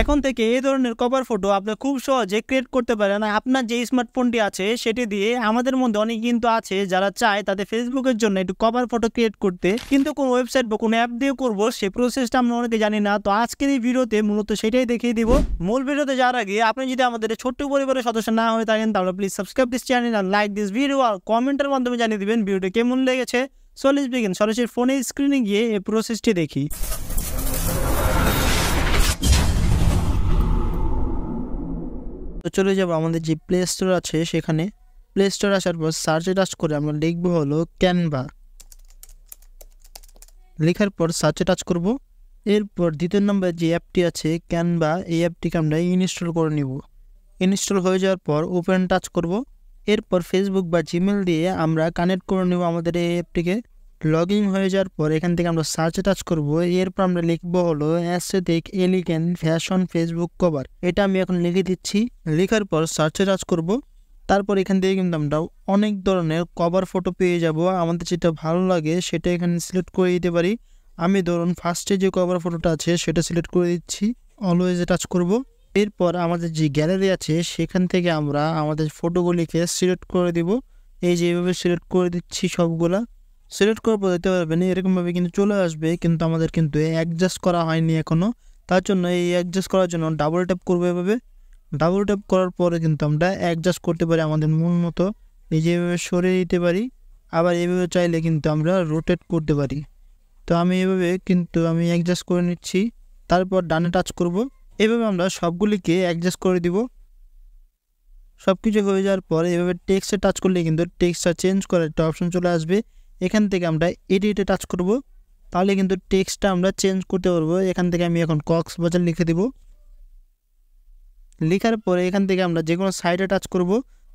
এখন থেকে এই ধরনের কভার ফটো আপনি খুব সহজে ক্রিয়েট করতে পারেন। আপনার যে স্মার্টফোনটি আছে সেটি দিয়ে আমাদের মধ্যে অনেক কিন্তু আছে যারা চায় তাদের ফেসবুকের জন্য একটু কভার ফটো ক্রিয়েট করতে, কিন্তু কোন ওয়েবসাইট বা কোন অ্যাপ দিয়ে করব সেই প্রসেসটা আমরা অনেকে জানি না। তো আজকের এই ভিডিওতে মূলত সেটাই দেখিয়ে দিব। মূল ভিডিওতে যাওয়ার আগে আপনি যদি আমাদের ছোট্ট পরিবারের সদস্য না হয়ে থাকেন তাহলে প্লিজ সাবস্ক্রাইব দিস চ্যানেল আর লাইক দিস ভিডিও আর কমেন্টের মাধ্যমে জানিয়ে দিবেন ভিডিওটি কেমন লেগেছে। So let's begin. সরাসরি ফোনের স্ক্রিনে গিয়ে এই প্রসেসটি দেখি। তো চলে যাব আমাদের যে প্লে স্টোর আছে সেখানে। প্লে স্টোর আসার পর সার্চে টাচ করে আমরা লিখবো হলো ক্যানভা। লেখার পর সার্চে টাচ করব। এরপর দ্বিতীয় নম্বর যে অ্যাপটি আছে ক্যানভা, এই অ্যাপটিকে আমরা ইনস্টল করে নিব। ইনস্টল হয়ে যাওয়ার পর ওপেন টাচ করব। এরপর ফেসবুক বা জিমেল দিয়ে আমরা কানেক্ট করে নেব আমাদের এই অ্যাপটিকে। লগ ইন হয়ে যাওয়ার পর এখান থেকে আমরা সার্চে টাচ করব। এরপর আমরা লিখবো হলো aesthetic elegant fashion Facebook cover. এটা আমি এখন লিখে দিচ্ছি। লেখার পর সার্চে টাচ করব। তারপর এখান থেকে কিন্তু আমরা অনেক ধরনের কভার ফটো পেয়ে যাব। আমাদের যেটা ভালো লাগে সেটা এখানে সিলেক্ট করে দিতে পারি। আমি ধরুন ফার্স্টে যে কভার ফটোটা আছে সেটা সিলেক্ট করে দিচ্ছি। অলওয়েজে টাচ করব। এরপর আমাদের যে গ্যালারি আছে সেখান থেকে আমরা আমাদের ফটোগুলিকে সিলেক্ট করে দিব। এই যে এইভাবে সিলেক্ট করে দিচ্ছি সবগুলা। সিলেক্ট করার পর দেখতে পারবেন এরকমভাবে কিন্তু চলে আসবে, কিন্তু আমাদের কিন্তু অ্যাডজাস্ট করা হয়নি এখনও। তার জন্য এই অ্যাডজাস্ট করার জন্য ডাবল ট্যাপ করবো। এভাবে ডাবল ট্যাপ করার পরে কিন্তু আমরা অ্যাডজাস্ট করতে পারি আমাদের মন মতো। এই যে এভাবে সরিয়ে দিতে পারি, আবার এভাবে চাইলে কিন্তু আমরা রোটেট করতে পারি। তো আমি এভাবে কিন্তু আমি অ্যাডজাস্ট করে নিচ্ছি। তারপর ডানে টাচ করব। এভাবে আমরা সবগুলিকে অ্যাডজাস্ট করে দিব। সব কিছু হয়ে যাওয়ার পর এভাবে টেক্সটে টাচ করলে কিন্তু টেক্সটটা চেঞ্জ করার একটা অপশন চলে আসবে। এখান থেকে আমরা এডিটে টাচ করব, তাহলে কিন্তু টেক্সটটা আমরা চেঞ্জ করতে পারবো। এখান থেকে আমি এখন কক্সবাজার লিখে দেব। লেখার পরে এখান থেকে আমরা যে কোনো সাইডে টাচ করব,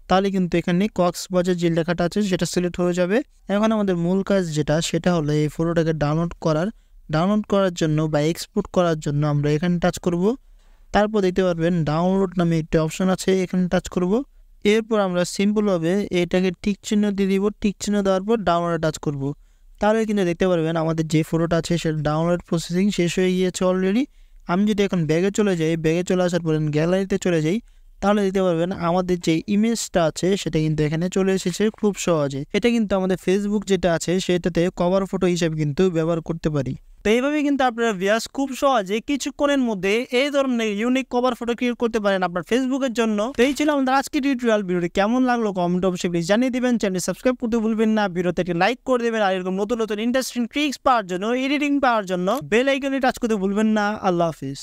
তাহলে কিন্তু এখানে কক্সবাজার যে লেখাটা আছে সেটা সিলেক্ট হয়ে যাবে। এখন আমাদের মূল কাজ যেটা সেটা হলো এই ফটোটাকে ডাউনলোড করার জন্য বা এক্সপোর্ট করার জন্য আমরা এখানে টাচ করব। তারপর দেখতে পারবেন ডাউনলোড নামে একটা অপশন আছে, এখানে টাচ করব। এরপর আমরা সিম্পলভাবে এটাকে টিক চিহ্ন দিয়ে দিব। টিক চিহ্ন দেওয়ার পর ডাউনলোডে টাচ করব। তাহলে কিন্তু দেখতে পারবেন আমাদের যে ফটোটা আছে সেটা ডাউনলোড প্রসেসিং শেষ হয়ে গিয়েছে অলরেডি। আমি যদি এখন ব্যাগে চলে যাই, ব্যাগে চলে আসার পর গ্যালারিতে চলে যাই, তাহলে দেখতে পারবেন আমাদের যে ইমেজটা আছে সেটা কিন্তু এখানে চলে এসেছে খুব সহজে। এটা কিন্তু আমাদের ফেসবুক যেটা আছে সেটাতে কভার ফটো হিসেবে কিন্তু ব্যবহার করতে পারি। তো এইভাবে কিন্তু আপনারা ভিউয়ার্স খুব সহজে কিছুক্ষণের মধ্যে এই ধরনের ইউনিক কভার ফটো ক্রিয়েট করতে পারেন আপনার ফেসবুকের জন্য। তো এই ছিল আমাদের আজকের টিউটোরিয়াল। ভিডিওটি কেমন লাগলো কমেন্ট অবশ্যই প্লিজ জানিয়ে দিবেন। চ্যানেল সাবস্ক্রাইব করতে ভুলবেন না। ভিডিওতে একটি লাইক করে দেবেন। আর এরকম নতুন নতুন ইন্টারেস্টিং ট্রিক্স পাওয়ার জন্য, এডিটিং পাওয়ার জন্য বেল আইকনে টাচ করতে ভুলবেন না। আল্লাহ হাফিজ।